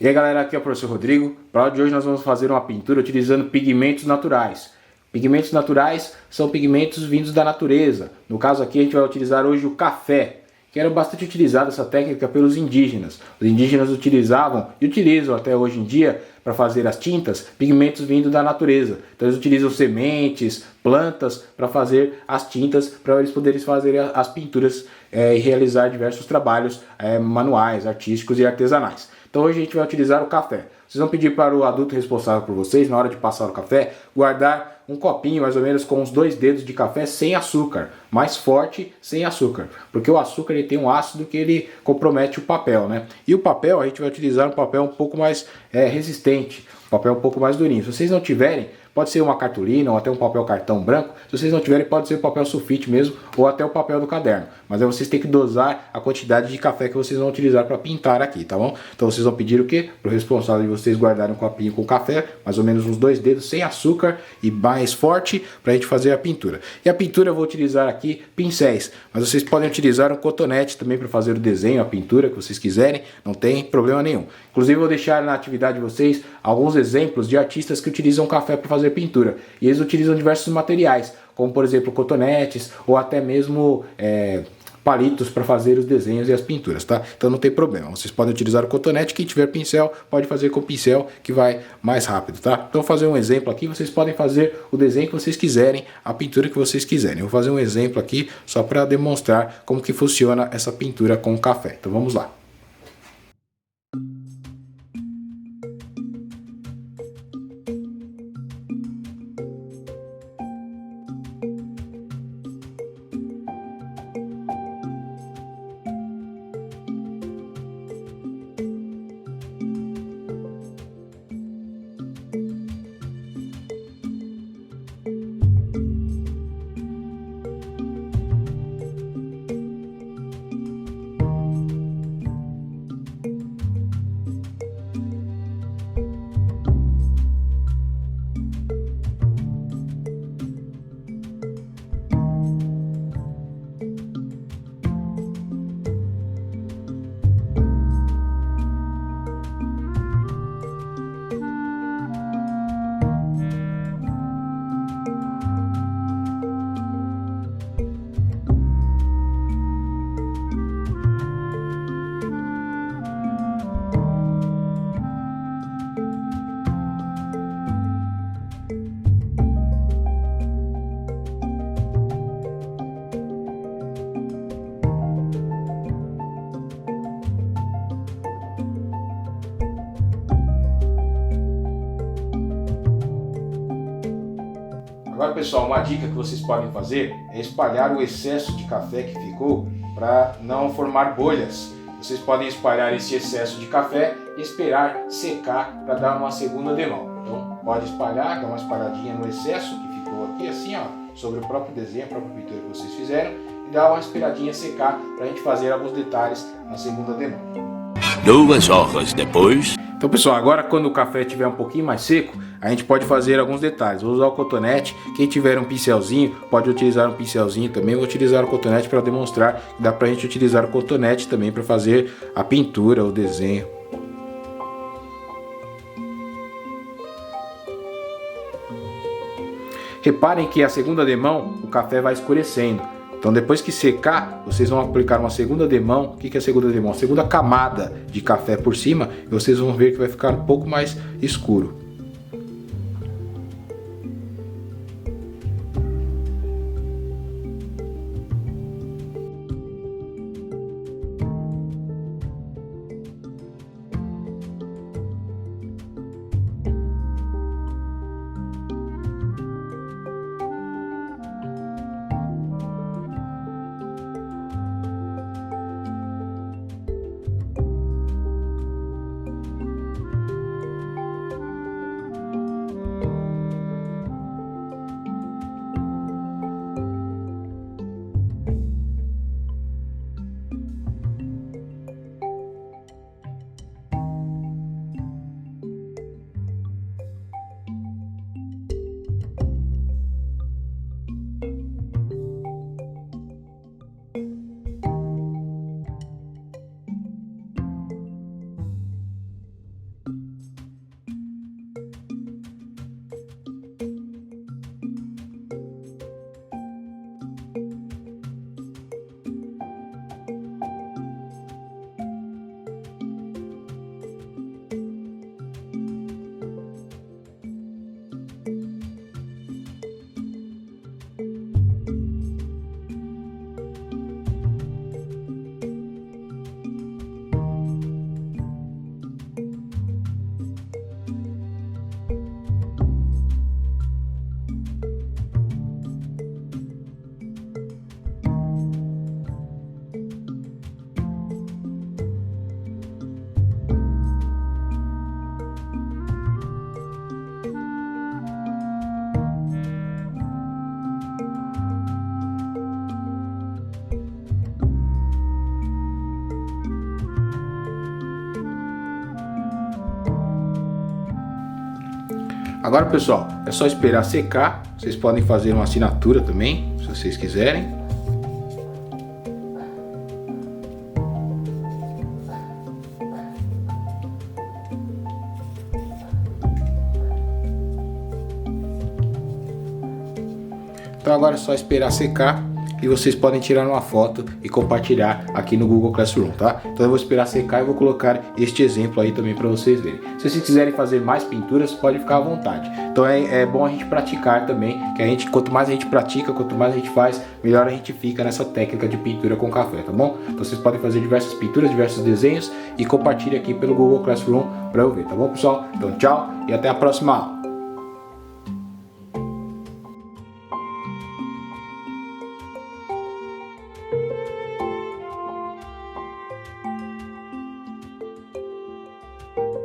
E aí galera, aqui é o professor Rodrigo. Para a aula de hoje nós vamos fazer uma pintura utilizando pigmentos naturais. Pigmentos naturais são pigmentos vindos da natureza. No caso aqui a gente vai utilizar hoje o café, que era bastante utilizada essa técnica pelos indígenas. Os indígenas utilizavam e utilizam até hoje em dia para fazer as tintas, pigmentos vindos da natureza. Então eles utilizam sementes, plantas para fazer as tintas, para eles poderem fazer as pinturas e realizar diversos trabalhos manuais, artísticos e artesanais. Então hoje a gente vai utilizar o café. Vocês vão pedir para o adulto responsável por vocês, na hora de passar o café, guardar um copinho mais ou menos com uns 2 dedos de café sem açúcar, mais forte sem açúcar, porque o açúcar ele tem um ácido que ele compromete o papel, né? E o papel a gente vai utilizar um papel um pouco mais resistente, um papel um pouco mais durinho. Se vocês não tiverem, pode ser uma cartolina ou até um papel cartão branco. Se vocês não tiverem, pode ser o papel sulfite mesmo ou até o papel do caderno. Mas aí vocês têm que dosar a quantidade de café que vocês vão utilizar para pintar aqui, tá bom? Então vocês vão pedir o quê? Para o responsável de vocês guardarem um copinho com café, mais ou menos uns 2 dedos sem açúcar e mais forte para a gente fazer a pintura. E a pintura eu vou utilizar aqui pincéis, mas vocês podem utilizar um cotonete também para fazer o desenho, a pintura que vocês quiserem, não tem problema nenhum. Inclusive eu vou deixar na atividade de vocês alguns exemplos de artistas que utilizam café para fazer pintura. E eles utilizam diversos materiais, como por exemplo cotonetes ou até mesmo palitos para fazer os desenhos e as pinturas, tá? Então não tem problema, vocês podem utilizar o cotonete, quem tiver pincel pode fazer com o pincel que vai mais rápido, tá? Então vou fazer um exemplo aqui, vocês podem fazer o desenho que vocês quiserem, a pintura que vocês quiserem. Eu vou fazer um exemplo aqui só para demonstrar como que funciona essa pintura com o café. Então vamos lá. Agora pessoal, uma dica que vocês podem fazer é espalhar o excesso de café que ficou para não formar bolhas. Vocês podem espalhar esse excesso de café e esperar secar para dar uma segunda demão. Então pode espalhar, dar uma espalhadinha no excesso que ficou aqui assim, ó, sobre o próprio desenho, a própria pintura que vocês fizeram, e dar uma esperadinha secar para a gente fazer alguns detalhes na segunda demão. 2 horas depois. Então pessoal, agora quando o café estiver um pouquinho mais seco, a gente pode fazer alguns detalhes. Vou usar o cotonete, quem tiver um pincelzinho pode utilizar um pincelzinho também. Vou utilizar o cotonete para demonstrar que dá pra gente utilizar o cotonete também para fazer a pintura, o desenho. Reparem que a segunda demão o café vai escurecendo. Então depois que secar, vocês vão aplicar uma segunda demão. O que é a segunda demão? A segunda camada de café por cima, e vocês vão ver que vai ficar um pouco mais escuro. Agora, pessoal, é só esperar secar. Vocês podem fazer uma assinatura também, se vocês quiserem. Então agora é só esperar secar e vocês podem tirar uma foto e compartilhar aqui no Google Classroom, tá? Então eu vou esperar secar e vou colocar este exemplo aí também para vocês verem. Se vocês quiserem fazer mais pinturas, pode ficar à vontade. Então é bom a gente praticar também, que quanto mais a gente pratica, quanto mais a gente faz, melhor a gente fica nessa técnica de pintura com café, tá bom? Então vocês podem fazer diversas pinturas, diversos desenhos e compartilhe aqui pelo Google Classroom para eu ver, tá bom, pessoal? Então tchau e até a próxima aula.